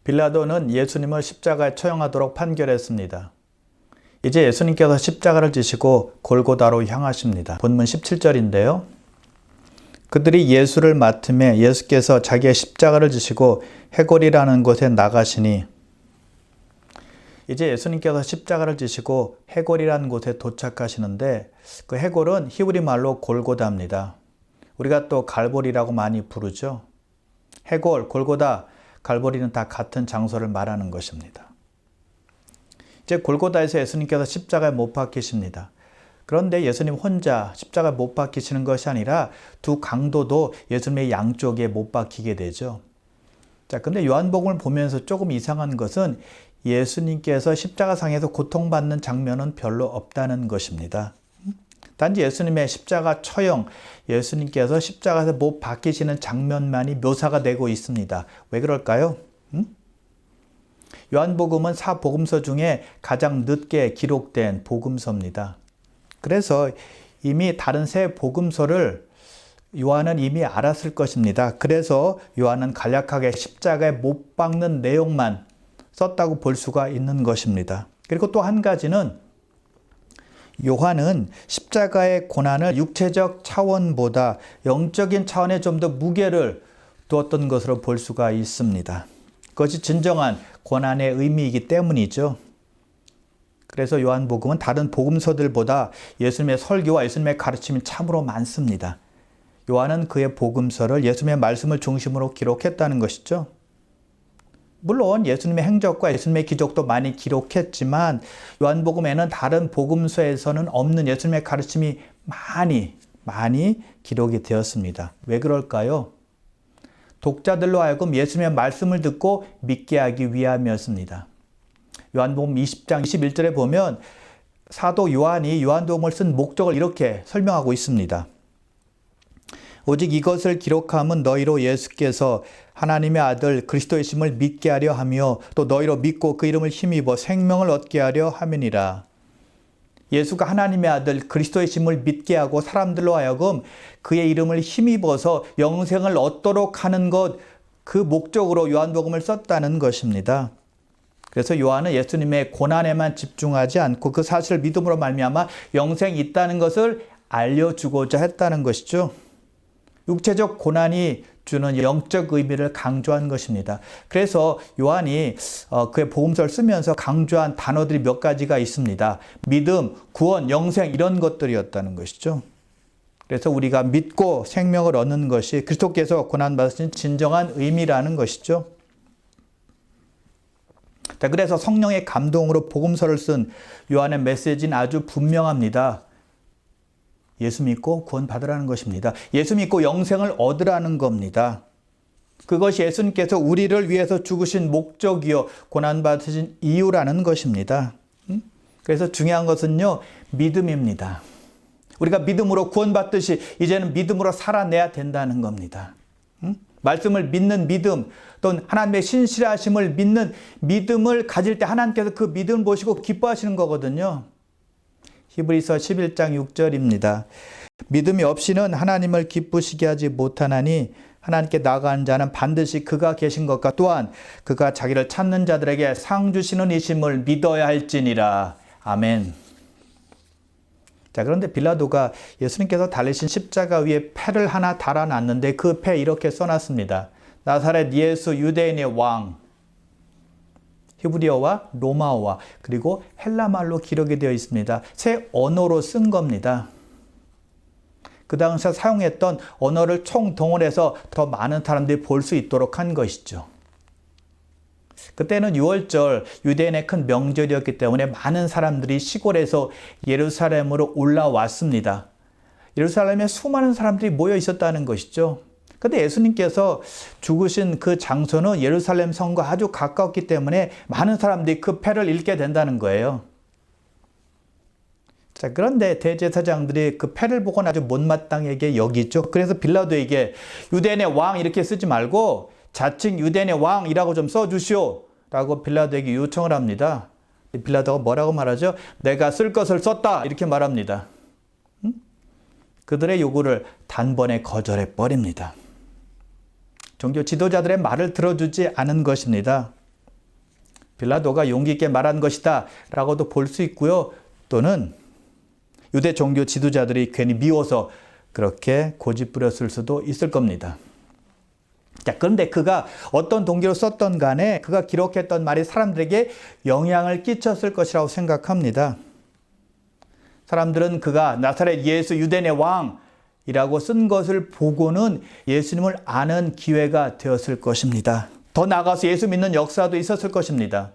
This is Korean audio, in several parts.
빌라도는 예수님을 십자가에 처형하도록 판결했습니다. 이제 예수님께서 십자가를 지시고 골고다로 향하십니다. 본문 17절인데요. 그들이 예수를 맡음에 예수께서 자기의 십자가를 지시고 해골이라는 곳에 나가시니, 이제 예수님께서 십자가를 지시고 해골이라는 곳에 도착하시는데, 그 해골은 히브리 말로 골고다입니다. 우리가 또 갈보리라고 많이 부르죠. 해골, 골고다, 갈보리는 다 같은 장소를 말하는 것입니다. 이제 골고다에서 예수님께서 십자가에 못 박히십니다. 그런데 예수님 혼자 십자가에 못 박히시는 것이 아니라 두 강도도 예수님의 양쪽에 못 박히게 되죠. 자, 근데 요한복음을 보면서 조금 이상한 것은 예수님께서 십자가상에서 고통받는 장면은 별로 없다는 것입니다. 단지 예수님의 십자가 처형, 예수님께서 십자가에서 못 박히시는 장면만이 묘사가 되고 있습니다. 왜 그럴까요? 요한복음은 4복음서 중에 가장 늦게 기록된 복음서입니다. 그래서 이미 다른 세 복음서를 요한은 이미 알았을 것입니다. 그래서 요한은 간략하게 십자가에 못 박는 내용만 썼다고 볼 수가 있는 것입니다. 그리고 또 한 가지는 요한은 십자가의 고난을 육체적 차원보다 영적인 차원에 좀 더 무게를 두었던 것으로 볼 수가 있습니다. 그것이 진정한 고난의 의미이기 때문이죠. 그래서 요한복음은 다른 복음서들보다 예수님의 설교와 예수님의 가르침이 참으로 많습니다. 요한은 그의 복음서를 예수님의 말씀을 중심으로 기록했다는 것이죠. 물론 예수님의 행적과 예수님의 기적도 많이 기록했지만 요한복음에는 다른 복음서에서는 없는 예수님의 가르침이 많이 기록이 되었습니다. 왜 그럴까요? 독자들로 하여금 예수님의 말씀을 듣고 믿게 하기 위함이었습니다. 요한복음 20장 21절에 보면 사도 요한이 요한복음을 쓴 목적을 이렇게 설명하고 있습니다. 오직 이것을 기록함은 너희로 예수께서 하나님의 아들 그리스도이심을 믿게 하려 하며 또 너희로 믿고 그 이름을 힘입어 생명을 얻게 하려 함이니라. 예수가 하나님의 아들 그리스도이심을 믿게 하고 사람들로 하여금 그의 이름을 힘입어서 영생을 얻도록 하는 것, 그 목적으로 요한복음을 썼다는 것입니다. 그래서 요한은 예수님의 고난에만 집중하지 않고 그 사실을 믿음으로 말미암아 영생이 있다는 것을 알려주고자 했다는 것이죠. 육체적 고난이 주는 영적 의미를 강조한 것입니다. 그래서 요한이 그의 복음서를 쓰면서 강조한 단어들이 몇 가지가 있습니다. 믿음, 구원, 영생 이런 것들이었다는 것이죠. 그래서 우리가 믿고 생명을 얻는 것이 그리스도께서 고난받으신 진정한 의미라는 것이죠. 자, 그래서 성령의 감동으로 복음서를 쓴 요한의 메시지는 아주 분명합니다. 예수 믿고 구원 받으라는 것입니다. 예수 믿고 영생을 얻으라는 겁니다. 그것이 예수님께서 우리를 위해서 죽으신 목적이요 고난받으신 이유라는 것입니다. 그래서 중요한 것은요, 믿음입니다. 우리가 믿음으로 구원받듯이 이제는 믿음으로 살아내야 된다는 겁니다. 말씀을 믿는 믿음, 또는 하나님의 신실하심을 믿는 믿음을 가질 때 하나님께서 그 믿음을 보시고 기뻐하시는 거거든요. 히브리서 11장 6절입니다. 믿음이 없이는 하나님을 기쁘시게 하지 못하나니 하나님께 나아가는 자는 반드시 그가 계신 것과 또한 그가 자기를 찾는 자들에게 상 주시는 이심을 믿어야 할지니라. 아멘. 자, 그런데 빌라도가 예수님께서 달리신 십자가 위에 패를 하나 달아놨는데 그 패 이렇게 써놨습니다. 나사렛 예수 유대인의 왕. 히브리어와 로마어와 그리고 헬라말로 기록이 되어 있습니다. 새 언어로 쓴 겁니다. 그 당시에 사용했던 언어를 총동원해서 더 많은 사람들이 볼 수 있도록 한 것이죠. 그때는 유월절 유대인의 큰 명절이었기 때문에 많은 사람들이 시골에서 예루살렘으로 올라왔습니다. 예루살렘에 수많은 사람들이 모여 있었다는 것이죠. 그런데 예수님께서 죽으신 그 장소는 예루살렘 성과 아주 가까웠기 때문에 많은 사람들이 그 패를 읽게 된다는 거예요. 자, 그런데 대제사장들이 그 패를 보고 아주 못마땅하게 여기죠. 그래서 빌라도에게 유대인의 왕 이렇게 쓰지 말고 자칭 유대인의 왕이라고 좀 써주시오 라고 빌라도에게 요청을 합니다. 빌라도가 뭐라고 말하죠? 내가 쓸 것을 썼다 이렇게 말합니다. 그들의 요구를 단번에 거절해 버립니다. 종교 지도자들의 말을 들어주지 않은 것입니다. 빌라도가 용기 있게 말한 것이다 라고도 볼 수 있고요. 또는 유대 종교 지도자들이 괜히 미워서 그렇게 고집부렸을 수도 있을 겁니다. 자, 그런데 그가 어떤 동기로 썼던 간에 그가 기록했던 말이 사람들에게 영향을 끼쳤을 것이라고 생각합니다. 사람들은 그가 나사렛 예수 유대인의 왕이라고 쓴 것을 보고는 예수님을 아는 기회가 되었을 것입니다. 더 나아가서 예수 믿는 역사도 있었을 것입니다.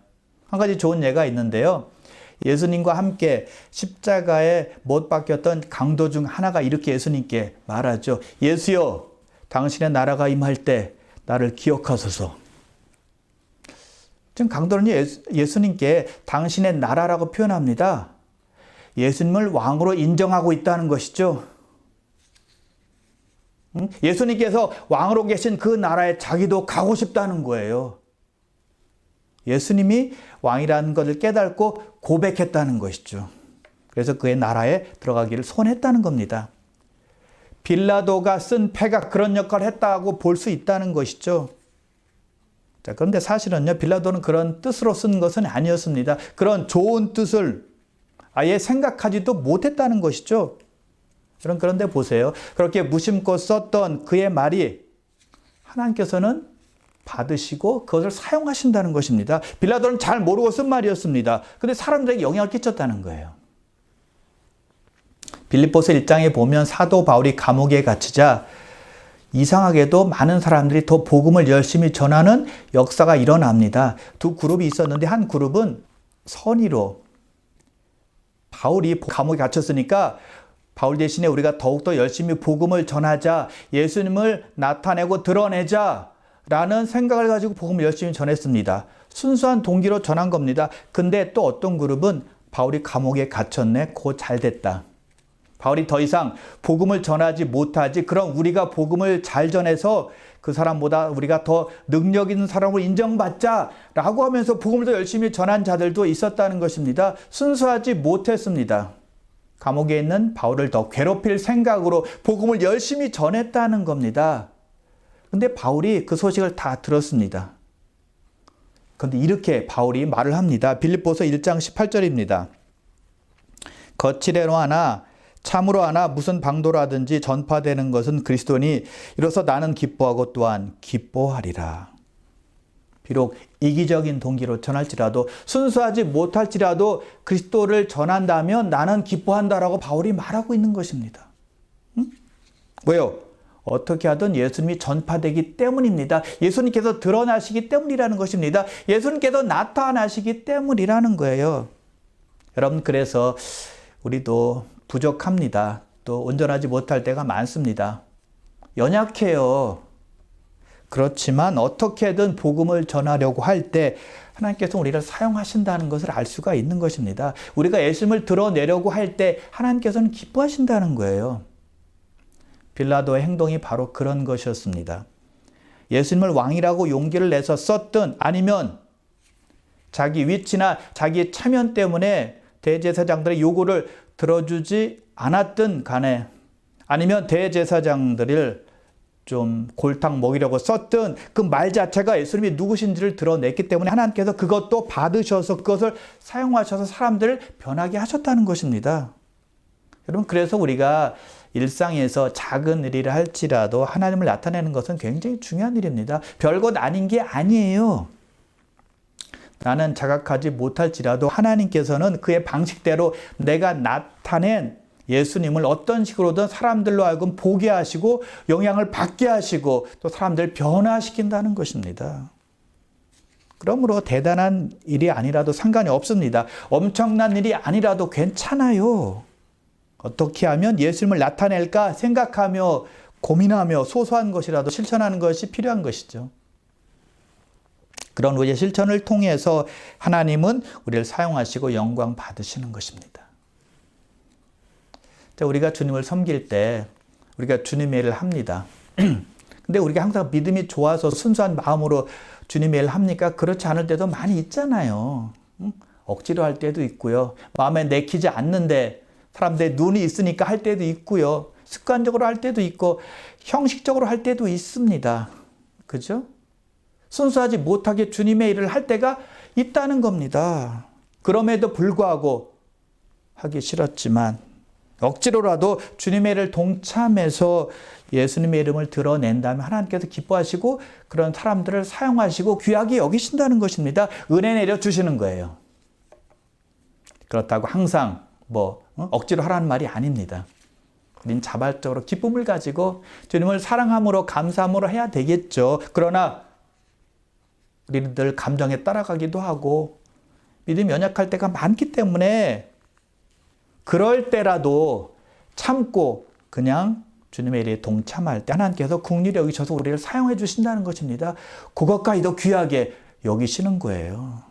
한 가지 좋은 예가 있는데요. 예수님과 함께 십자가에 못 박혔던 강도 중 하나가 이렇게 예수님께 말하죠. 예수여, 당신의 나라가 임할 때 나를 기억하소서. 지금 강도는 예수님께 당신의 나라라고 표현합니다. 예수님을 왕으로 인정하고 있다는 것이죠. 예수님께서 왕으로 계신 그 나라에 자기도 가고 싶다는 거예요. 예수님이 왕이라는 것을 깨닫고 고백했다는 것이죠. 그래서 그의 나라에 들어가기를 소원했다는 겁니다. 빌라도가 쓴 패가 그런 역할을 했다고 볼 수 있다는 것이죠. 자, 그런데 사실은요, 빌라도는 그런 뜻으로 쓴 것은 아니었습니다. 그런 좋은 뜻을 아예 생각하지도 못했다는 것이죠. 그런데 보세요. 그렇게 무심코 썼던 그의 말이 하나님께서는 받으시고 그것을 사용하신다는 것입니다. 빌라도는 잘 모르고 쓴 말이었습니다. 그런데 사람들에게 영향을 끼쳤다는 거예요. 빌립보서 1장에 보면 사도 바울이 감옥에 갇히자 이상하게도 많은 사람들이 더 복음을 열심히 전하는 역사가 일어납니다. 두 그룹이 있었는데 한 그룹은 선의로 바울이 감옥에 갇혔으니까 바울 대신에 우리가 더욱더 열심히 복음을 전하자, 예수님을 나타내고 드러내자 라는 생각을 가지고 복음을 열심히 전했습니다. 순수한 동기로 전한 겁니다. 근데 또 어떤 그룹은 바울이 감옥에 갇혔네, 곧 잘 됐다. 바울이 더 이상 복음을 전하지 못하지, 그럼 우리가 복음을 잘 전해서 그 사람보다 우리가 더 능력 있는 사람으로 인정받자 라고 하면서 복음을 더 열심히 전한 자들도 있었다는 것입니다. 순수하지 못했습니다. 감옥에 있는 바울을 더 괴롭힐 생각으로 복음을 열심히 전했다는 겁니다. 근데 바울이 그 소식을 다 들었습니다. 그런데 이렇게 바울이 말을 합니다. 빌립보서 1장 18절입니다. 거칠애로 하나 참으로 하나 무슨 방도로 하든지 전파되는 것은 그리스도니 이로써 나는 기뻐하고 또한 기뻐하리라. 비록 이기적인 동기로 전할지라도, 순수하지 못할지라도 그리스도를 전한다면 나는 기뻐한다라고 바울이 말하고 있는 것입니다. 왜요? 어떻게 하든 예수님이 전파되기 때문입니다. 예수님께서 드러나시기 때문이라는 것입니다. 예수님께서 나타나시기 때문이라는 거예요. 여러분, 그래서 우리도 부족합니다. 또 온전하지 못할 때가 많습니다. 연약해요. 그렇지만 어떻게든 복음을 전하려고 할 때 하나님께서 우리를 사용하신다는 것을 알 수가 있는 것입니다. 우리가 예수님을 드러내려고 할 때 하나님께서는 기뻐하신다는 거예요. 빌라도의 행동이 바로 그런 것이었습니다. 예수님을 왕이라고 용기를 내서 썼든 아니면 자기 위치나 자기 체면 때문에 대제사장들의 요구를 들어주지 않았든 간에, 아니면 대제사장들을 좀 골탕 먹이려고 썼든 그 말 자체가 예수님이 누구신지를 드러냈기 때문에 하나님께서 그것도 받으셔서 그것을 사용하셔서 사람들을 변하게 하셨다는 것입니다. 여러분, 그래서 우리가 일상에서 작은 일이라 할지라도 하나님을 나타내는 것은 굉장히 중요한 일입니다. 별것 아닌 게 아니에요. 나는 자각하지 못할지라도 하나님께서는 그의 방식대로 내가 나타낸 예수님을 어떤 식으로든 사람들로 하여금 보게 하시고 영향을 받게 하시고 또 사람들을 변화시킨다는 것입니다. 그러므로 대단한 일이 아니라도 상관이 없습니다. 엄청난 일이 아니라도 괜찮아요. 어떻게 하면 예수님을 나타낼까 생각하며 고민하며 소소한 것이라도 실천하는 것이 필요한 것이죠. 그런 우리의 실천을 통해서 하나님은 우리를 사용하시고 영광 받으시는 것입니다. 우리가 주님을 섬길 때 우리가 주님의 일을 합니다. 근데 우리가 항상 믿음이 좋아서 순수한 마음으로 주님의 일을 합니까? 그렇지 않을 때도 많이 있잖아요. 억지로 할 때도 있고요. 마음에 내키지 않는데 사람들의 눈이 있으니까 할 때도 있고요. 습관적으로 할 때도 있고 형식적으로 할 때도 있습니다. 그죠? 순수하지 못하게 주님의 일을 할 때가 있다는 겁니다. 그럼에도 불구하고 하기 싫었지만 억지로라도 주님의 일을 동참해서 예수님의 이름을 드러낸다면 하나님께서 기뻐하시고 그런 사람들을 사용하시고 귀하게 여기신다는 것입니다. 은혜 내려주시는 거예요. 그렇다고 항상 억지로 하라는 말이 아닙니다. 우린 자발적으로 기쁨을 가지고 주님을 사랑함으로 감사함으로 해야 되겠죠. 그러나 우리들 감정에 따라가기도 하고 믿음이 연약할 때가 많기 때문에 그럴 때라도 참고 그냥 주님의 일에 동참할 때 하나님께서 긍휼히 여기셔서 우리를 사용해 주신다는 것입니다. 그것까지 더 귀하게 여기시는 거예요.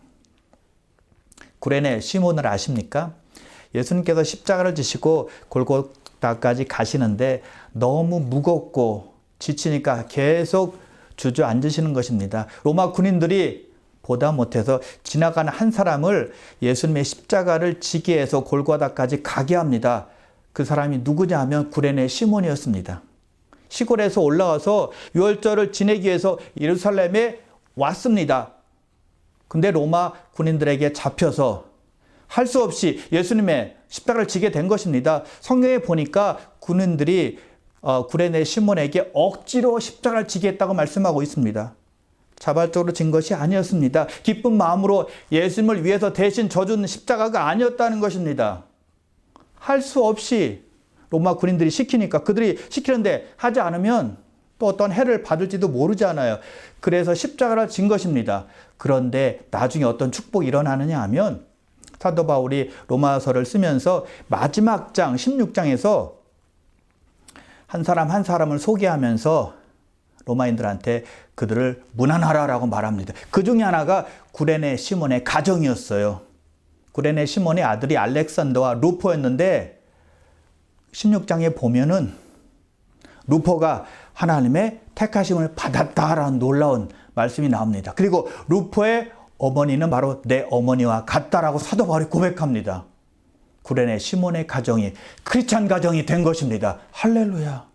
구레네 시몬을 아십니까? 예수님께서 십자가를 지시고 골고다까지 가시는데 너무 무겁고 지치니까 계속 주저앉으시는 것입니다. 로마 군인들이 보다 못해서 지나가는 한 사람을 예수님의 십자가를 지게 해서 골고다까지 가게 합니다. 그 사람이 누구냐 하면 구레네 시몬이었습니다. 시골에서 올라와서 유월절을 지내기 위해서 예루살렘에 왔습니다. 근데 로마 군인들에게 잡혀서 할 수 없이 예수님의 십자가를 지게 된 것입니다. 성경에 보니까 군인들이 구레네 시몬에게 억지로 십자가를 지게 했다고 말씀하고 있습니다. 자발적으로 진 것이 아니었습니다. 기쁜 마음으로 예수님을 위해서 대신 져준 십자가가 아니었다는 것입니다. 할 수 없이 로마 군인들이 시키니까 그들이 시키는데 하지 않으면 또 어떤 해를 받을지도 모르잖아요. 그래서 십자가를 진 것입니다. 그런데 나중에 어떤 축복이 일어나느냐 하면 사도 바울이 로마서를 쓰면서 마지막 장 16장에서 한 사람 한 사람을 소개하면서 로마인들한테 그들을 문안하라라고 말합니다. 그 중에 하나가 구레네 시몬의 가정이었어요. 구레네 시몬의 아들이 알렉산더와 루포였는데 16장에 보면은 루포가 하나님의 택하심을 받았다라는 놀라운 말씀이 나옵니다. 그리고 루포의 어머니는 바로 내 어머니와 같다라고 사도 바울이 고백합니다. 구레네 시몬의 가정이 크리스찬 가정이 된 것입니다. 할렐루야.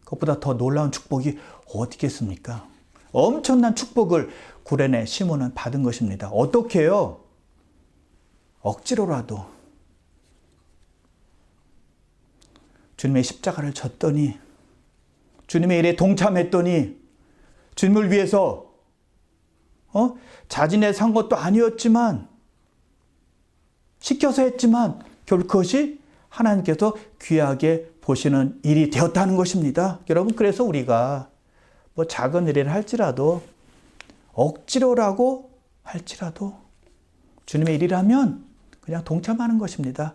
그것보다 더 놀라운 축복이 어디 있겠습니까? 엄청난 축복을 구레네 시몬은 받은 것입니다. 어떻게 해요? 억지로라도 주님의 십자가를 졌더니 주님의 일에 동참했더니 주님을 위해서 자진해 산 것도 아니었지만 시켜서 했지만 결국 그것이 하나님께서 귀하게 보시는 일이 되었다는 것입니다. 여러분, 그래서 우리가 작은 일을 할지라도 억지로라고 할지라도 주님의 일이라면 그냥 동참하는 것입니다.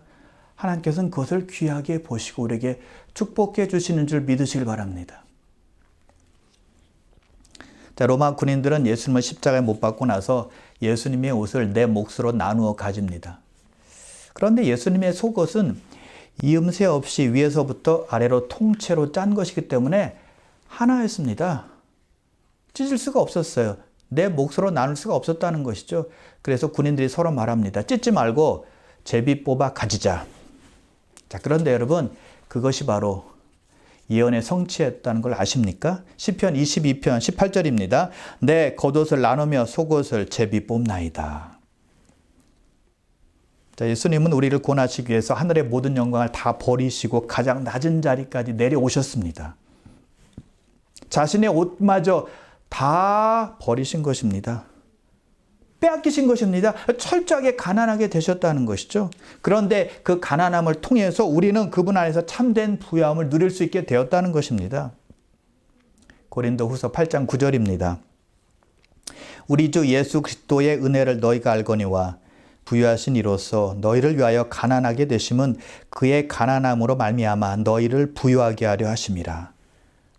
하나님께서는 그것을 귀하게 보시고 우리에게 축복해 주시는 줄 믿으시길 바랍니다. 자, 로마 군인들은 예수님을 십자가에 못 박고 나서 예수님의 옷을 네 몫으로 나누어 가집니다. 그런데 예수님의 속옷은 이음새 없이 위에서부터 아래로 통째로 짠 것이기 때문에 하나였습니다. 찢을 수가 없었어요. 네 몫으로 나눌 수가 없었다는 것이죠. 그래서 군인들이 서로 말합니다. 찢지 말고 제비 뽑아 가지자. 자, 그런데 여러분, 그것이 바로 예언의 성취였다는 걸 아십니까? 시편 22편 18절입니다. 내 겉옷을 나누며 속옷을 제비 뽑나이다. 자, 예수님은 우리를 구원하시기 위해서 하늘의 모든 영광을 다 버리시고 가장 낮은 자리까지 내려오셨습니다. 자신의 옷마저 다 버리신 것입니다. 빼앗기신 것입니다. 철저하게 가난하게 되셨다는 것이죠. 그런데 그 가난함을 통해서 우리는 그분 안에서 참된 부유함을 누릴 수 있게 되었다는 것입니다. 고린도후서 8장 9절입니다. 우리 주 예수 그리스도의 은혜를 너희가 알거니와 부유하신 이로써 너희를 위하여 가난하게 되심은 그의 가난함으로 말미암아 너희를 부유하게 하려 하심이라.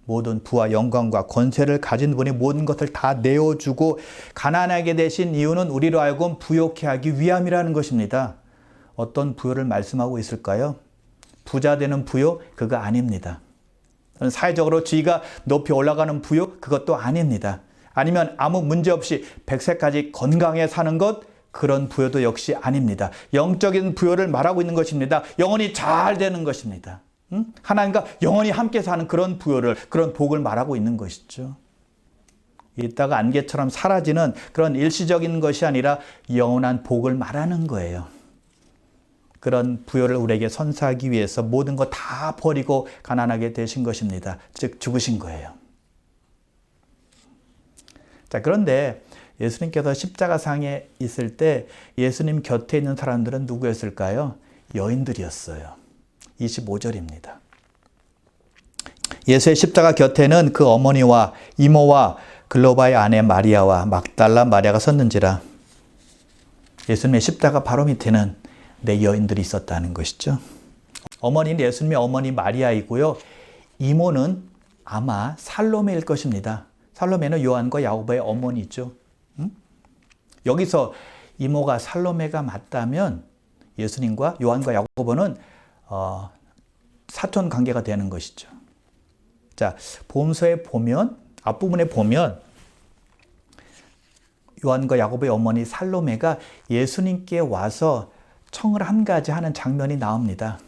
모든 부와 영광과 권세를 가진 분이 모든 것을 다 내어주고 가난하게 되신 이유는 우리로 하여금 부욕해 하기 위함이라는 것입니다. 어떤 부요를 말씀하고 있을까요? 부자 되는 부요? 그거 아닙니다. 사회적으로 지위가 높이 올라가는 부요? 그것도 아닙니다. 아니면 아무 문제 없이 100세까지 건강해 사는 것? 그런 부요도 역시 아닙니다. 영적인 부요를 말하고 있는 것입니다. 영혼이 잘 되는 것입니다. 하나님과 영원히 함께 사는 그런 부요를, 그런 복을 말하고 있는 것이죠. 있다가 안개처럼 사라지는 그런 일시적인 것이 아니라 영원한 복을 말하는 거예요. 그런 부요를 우리에게 선사하기 위해서 모든 거 다 버리고 가난하게 되신 것입니다. 즉 죽으신 거예요. 자, 그런데 예수님께서 십자가상에 있을 때 예수님 곁에 있는 사람들은 누구였을까요? 여인들이었어요. 25절입니다. 예수의 십자가 곁에는 그 어머니와 이모와 글로바의 아내 마리아와 막달라 마리아가 섰는지라. 예수님의 십자가 바로 밑에는 네 여인들이 있었다는 것이죠. 어머니는 예수님의 어머니 마리아이고요. 이모는 아마 살로메일 것입니다. 살로메는 요한과 야고보의 어머니죠. 여기서 이모가 살로메가 맞다면 예수님과 요한과 야고보는 사촌 관계가 되는 것이죠. 자, 복음서에 보면 앞부분에 보면 요한과 야고보의 어머니 살로메가 예수님께 와서 청을 한 가지 하는 장면이 나옵니다.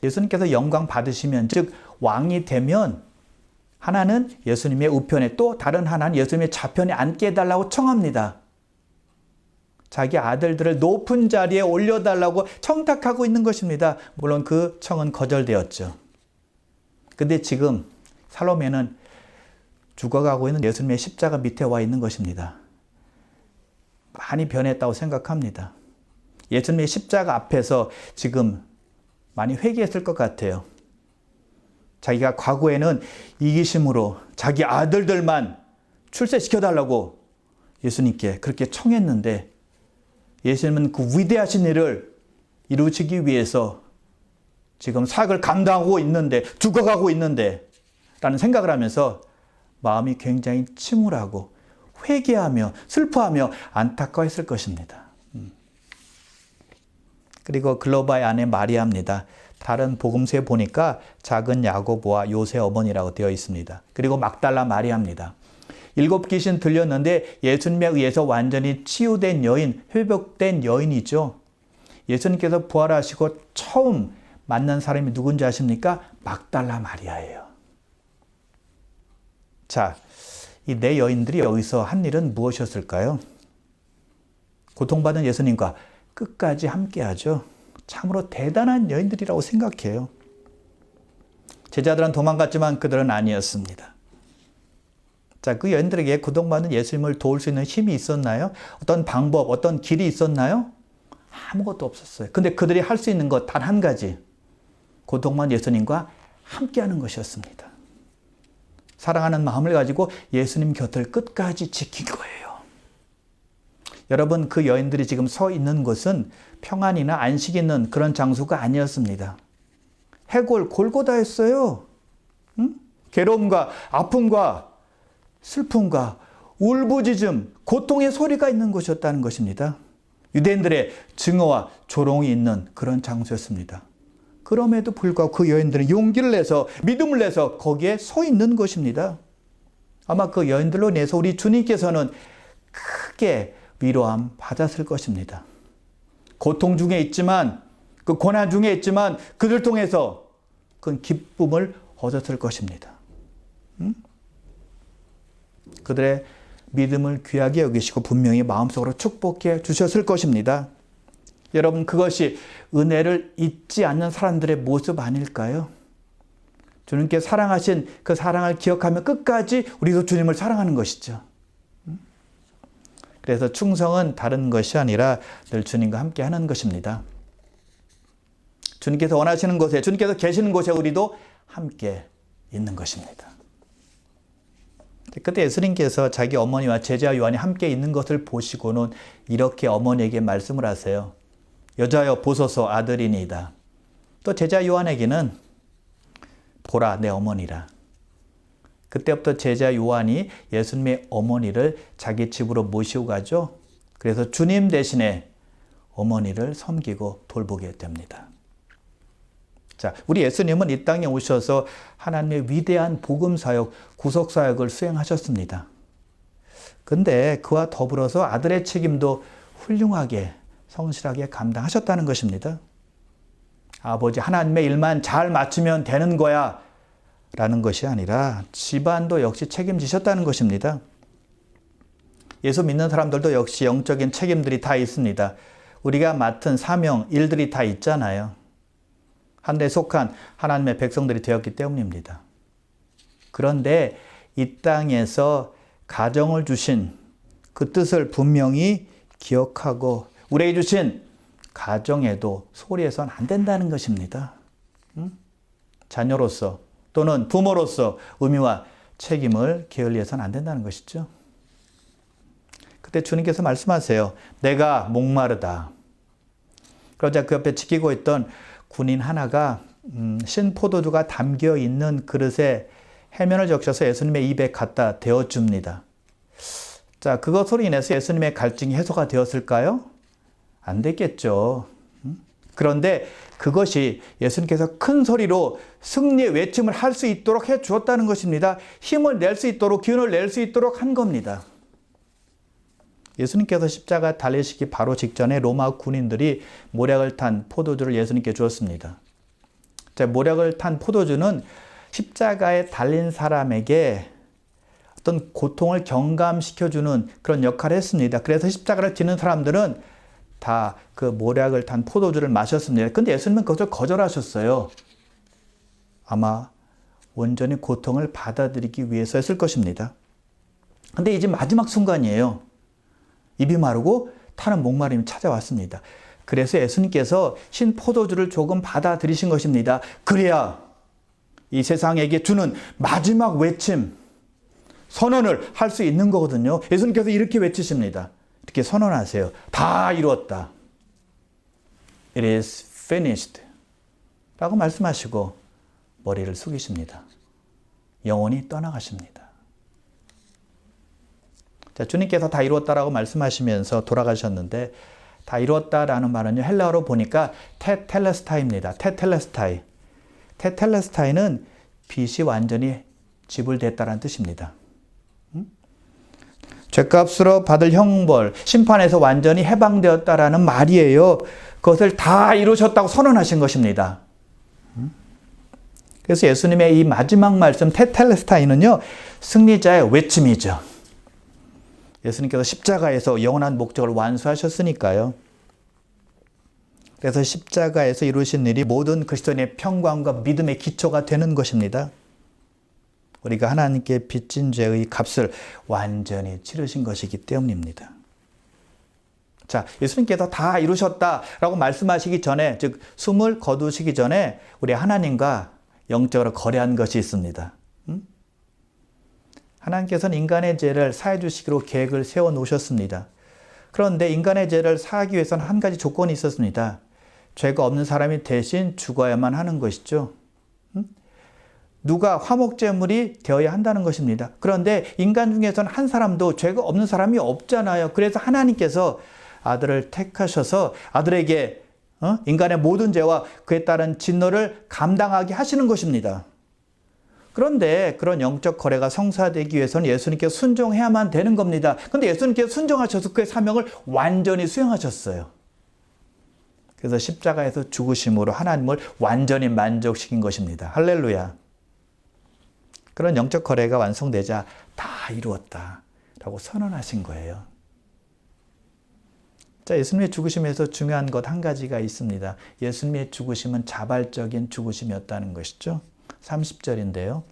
예수님께서 영광 받으시면, 즉 왕이 되면 하나는 예수님의 우편에 또 다른 하나는 예수님의 좌편에 앉게 해달라고 청합니다. 자기 아들들을 높은 자리에 올려달라고 청탁하고 있는 것입니다. 물론 그 청은 거절되었죠. 근데 지금 살로메는 죽어가고 있는 예수님의 십자가 밑에 와 있는 것입니다. 많이 변했다고 생각합니다. 예수님의 십자가 앞에서 지금 많이 회개했을 것 같아요. 자기가 과거에는 이기심으로 자기 아들들만 출세시켜달라고 예수님께 그렇게 청했는데 예수님은 그 위대하신 일을 이루시기 위해서 지금 사역을 감당하고 있는데, 죽어가고 있는데 라는 생각을 하면서 마음이 굉장히 침울하고 회개하며 슬퍼하며 안타까워했을 것입니다. 그리고 글로바의 아내 마리아입니다. 다른 복음서에 보니까 작은 야고보와 요새 어머니라고 되어 있습니다. 그리고 막달라 마리아입니다. 7 귀신 들렸는데 예수님에 의해서 완전히 치유된 여인, 회복된 여인이죠. 예수님께서 부활하시고 처음 만난 사람이 누군지 아십니까? 막달라 마리아예요. 자, 이 네 여인들이 여기서 한 일은 무엇이었을까요? 고통받은 예수님과 끝까지 함께하죠. 참으로 대단한 여인들이라고 생각해요. 제자들은 도망갔지만 그들은 아니었습니다. 자, 그 여인들에게 고통받는 예수님을 도울 수 있는 힘이 있었나요? 어떤 방법, 어떤 길이 있었나요? 아무것도 없었어요. 근데 그들이 할 수 있는 것 단 한 가지. 고통받는 예수님과 함께하는 것이었습니다. 사랑하는 마음을 가지고 예수님 곁을 끝까지 지킨 거예요. 여러분, 그 여인들이 지금 서 있는 곳은 평안이나 안식 있는 그런 장소가 아니었습니다. 해골, 골고다였어요. 괴로움과 아픔과 슬픔과 울부짖음, 고통의 소리가 있는 곳이었다는 것입니다. 유대인들의 증오와 조롱이 있는 그런 장소였습니다. 그럼에도 불구하고 그 여인들은 용기를 내서, 믿음을 내서 거기에 서 있는 것입니다. 아마 그 여인들로 인해서 우리 주님께서는 크게 위로함 받았을 것입니다. 고통 중에 있지만, 그 고난 중에 있지만 그들 통해서 그 기쁨을 얻었을 것입니다. 그들의 믿음을 귀하게 여기시고 분명히 마음속으로 축복해 주셨을 것입니다. 여러분, 그것이 은혜를 잊지 않는 사람들의 모습 아닐까요? 주님께 사랑하신 그 사랑을 기억하며 끝까지 우리도 주님을 사랑하는 것이죠. 그래서 충성은 다른 것이 아니라 늘 주님과 함께 하는 것입니다. 주님께서 원하시는 곳에, 주님께서 계시는 곳에 우리도 함께 있는 것입니다. 그때 예수님께서 자기 어머니와 제자 요한이 함께 있는 것을 보시고는 이렇게 어머니에게 말씀을 하세요. 여자여 보소서 아들이니이다. 또 제자 요한에게는 보라 내 어머니라. 그때부터 제자 요한이 예수님의 어머니를 자기 집으로 모시고 가죠. 그래서 주님 대신에 어머니를 섬기고 돌보게 됩니다. 자, 우리 예수님은 이 땅에 오셔서 하나님의 위대한 복음사역, 구속사역을 수행하셨습니다. 근데 그와 더불어서 아들의 책임도 훌륭하게, 성실하게 감당하셨다는 것입니다. 아버지 하나님의 일만 잘 맞추면 되는 거야 라는 것이 아니라 집안도 역시 책임지셨다는 것입니다. 예수 믿는 사람들도 역시 영적인 책임들이 다 있습니다. 우리가 맡은 사명, 일들이 다 있잖아요. 하늘에 속한 하나님의 백성들이 되었기 때문입니다. 그런데 이 땅에서 가정을 주신 그 뜻을 분명히 기억하고 우리에게 주신 가정에도 소홀히 해서는 안 된다는 것입니다. 자녀로서 또는 부모로서 의무와 책임을 게을리해서는 안 된다는 것이죠. 그때 주님께서 말씀하세요. 내가 목마르다. 그러자 그 옆에 지키고 있던 군인 하나가 신포도주가 담겨 있는 그릇에 해면을 적셔서 예수님의 입에 갖다 대어줍니다. 자, 그것으로 인해서 예수님의 갈증이 해소가 되었을까요? 안 됐겠죠. 그런데 그것이 예수님께서 큰 소리로 승리의 외침을 할 수 있도록 해 주었다는 것입니다. 힘을 낼 수 있도록, 기운을 낼 수 있도록 한 겁니다. 예수님께서 십자가 달리시기 바로 직전에 로마 군인들이 모략을 탄 포도주를 예수님께 주었습니다. 자, 모략을 탄 포도주는 십자가에 달린 사람에게 어떤 고통을 경감시켜주는 그런 역할을 했습니다. 그래서 십자가를 지는 사람들은 다 그 모략을 탄 포도주를 마셨습니다. 근데 예수님은 그것을 거절하셨어요. 아마 온전히 고통을 받아들이기 위해서였을 것입니다. 근데 이제 마지막 순간이에요. 입이 마르고 타는 목마름이 찾아왔습니다. 그래서 예수님께서 신포도주를 조금 받아들이신 것입니다. 그래야 이 세상에게 주는 마지막 외침, 선언을 할 수 있는 거거든요. 예수님께서 이렇게 외치십니다. 이렇게 선언하세요. 다 이루었다. It is finished. 라고 말씀하시고 머리를 숙이십니다. 영원히 떠나가십니다. 자, 주님께서 다 이루었다라고 말씀하시면서 돌아가셨는데 다 이루었다라는 말은요. 헬라어로 보니까 테텔레스타이입니다. 테텔레스타이. 테텔레스타이는 빚이 완전히 지불됐다는 뜻입니다. 죄값으로 받을 형벌, 심판에서 완전히 해방되었다라는 말이에요. 그것을 다 이루셨다고 선언하신 것입니다. 그래서 예수님의 이 마지막 말씀 테텔레스타이는요. 승리자의 외침이죠. 예수님께서 십자가에서 영원한 목적을 완수하셨으니까요. 그래서 십자가에서 이루신 일이 모든 그리스도인의 평강과 믿음의 기초가 되는 것입니다. 우리가 하나님께 빚진 죄의 값을 완전히 치르신 것이기 때문입니다. 자, 예수님께서 다 이루셨다라고 말씀하시기 전에, 즉 숨을 거두시기 전에 우리 하나님과 영적으로 거래한 것이 있습니다. 하나님께서는 인간의 죄를 사해 주시기로 계획을 세워 놓으셨습니다. 그런데 인간의 죄를 사하기 위해서는 한 가지 조건이 있었습니다. 죄가 없는 사람이 대신 죽어야만 하는 것이죠. 누가 화목제물이 되어야 한다는 것입니다. 그런데 인간 중에서는 한 사람도 죄가 없는 사람이 없잖아요. 그래서 하나님께서 아들을 택하셔서 아들에게 인간의 모든 죄와 그에 따른 진노를 감당하게 하시는 것입니다. 그런데 그런 영적 거래가 성사되기 위해서는 예수님께서 순종해야만 되는 겁니다. 그런데 예수님께서 순종하셔서 그의 사명을 완전히 수행하셨어요. 그래서 십자가에서 죽으심으로 하나님을 완전히 만족시킨 것입니다. 할렐루야. 그런 영적 거래가 완성되자 다 이루었다라고 선언하신 거예요. 자, 예수님의 죽으심에서 중요한 것 한 가지가 있습니다. 예수님의 죽으심은 자발적인 죽으심이었다는 것이죠. 30절인데요.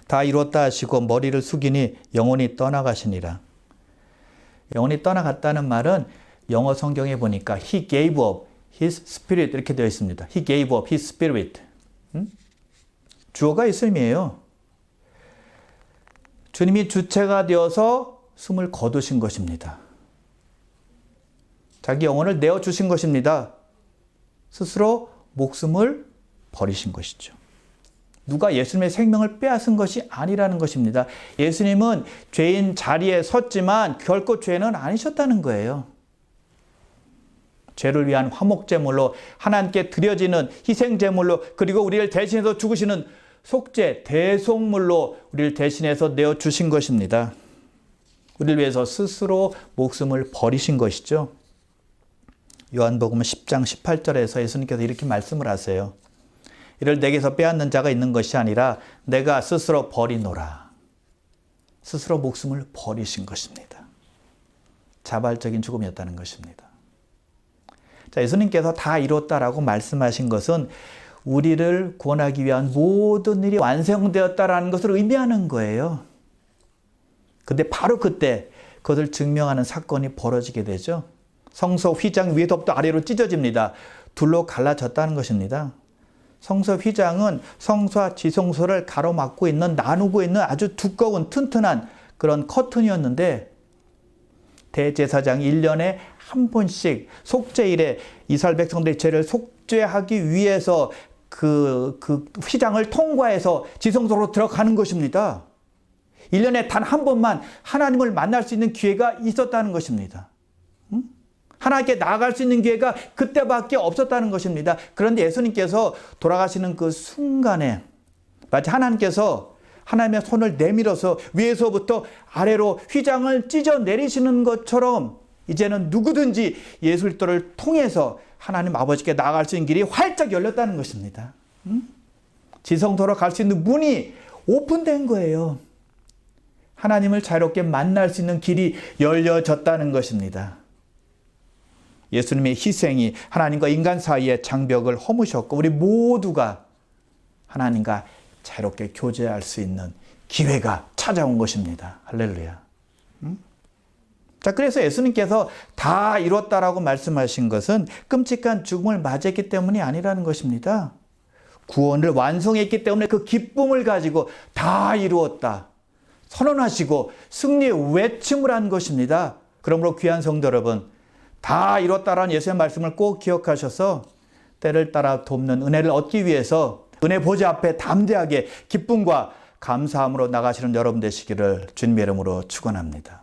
다 이루었다 하시고 머리를 숙이니 영원히 떠나가시니라. 영원히 떠나갔다는 말은 영어 성경에 보니까 He gave up His Spirit 이렇게 되어 있습니다. He gave up His Spirit. 주어가 있음이에요. 주님이 주체가 되어서 숨을 거두신 것입니다. 자기 영혼을 내어주신 것입니다. 스스로 목숨을 버리신 것이죠. 누가 예수님의 생명을 빼앗은 것이 아니라는 것입니다. 예수님은 죄인 자리에 섰지만 결코 죄는 아니셨다는 거예요. 죄를 위한 화목제물로 하나님께 드려지는 희생제물로 그리고 우리를 대신해서 죽으시는 속죄 대속물로 우리를 대신해서 내어주신 것입니다. 우리를 위해서 스스로 목숨을 버리신 것이죠. 요한복음 10장 18절에서 예수님께서 이렇게 말씀을 하세요. 이를 내게서 빼앗는 자가 있는 것이 아니라 내가 스스로 버리노라. 스스로 목숨을 버리신 것입니다. 자발적인 죽음이었다는 것입니다. 자, 예수님께서 다 이뤘다라고 말씀하신 것은 우리를 구원하기 위한 모든 일이 완성되었다라는 것을 의미하는 거예요. 근데 바로 그때 그것을 증명하는 사건이 벌어지게 되죠. 성소 휘장 위에서부터 아래로 찢어집니다. 둘로 갈라졌다는 것입니다. 성소 휘장은 성소와 지성소를 가로막고 있는, 나누고 있는 아주 두꺼운 튼튼한 그런 커튼이었는데, 대제사장이 1년에 한 번씩 속죄일에 이스라엘 백성들의 죄를 속죄하기 위해서 그 휘장을 통과해서 지성소로 들어가는 것입니다. 1년에 단 한 번만 하나님을 만날 수 있는 기회가 있었다는 것입니다. 하나님께 나아갈 수 있는 기회가 그때밖에 없었다는 것입니다. 그런데 예수님께서 돌아가시는 그 순간에 마치 하나님께서 하나님의 손을 내밀어서 위에서부터 아래로 휘장을 찢어 내리시는 것처럼 이제는 누구든지 예수 그리스도를 통해서 하나님 아버지께 나아갈 수 있는 길이 활짝 열렸다는 것입니다. 지성소로 갈 수 있는 문이 오픈된 거예요. 하나님을 자유롭게 만날 수 있는 길이 열려졌다는 것입니다. 예수님의 희생이 하나님과 인간 사이의 장벽을 허무셨고 우리 모두가 하나님과 자유롭게 교제할 수 있는 기회가 찾아온 것입니다. 할렐루야. 자, 그래서 예수님께서 다 이뤘다라고 말씀하신 것은 끔찍한 죽음을 맞이했기 때문이 아니라는 것입니다. 구원을 완성했기 때문에 그 기쁨을 가지고 다 이루었다 선언하시고 승리의 외침을 한 것입니다. 그러므로 귀한 성도 여러분, 다 이뤘다라는 예수의 말씀을 꼭 기억하셔서 때를 따라 돕는 은혜를 얻기 위해서 은혜 보좌 앞에 담대하게 기쁨과 감사함으로 나가시는 여러분 되시기를 주님의 이름으로 축원합니다.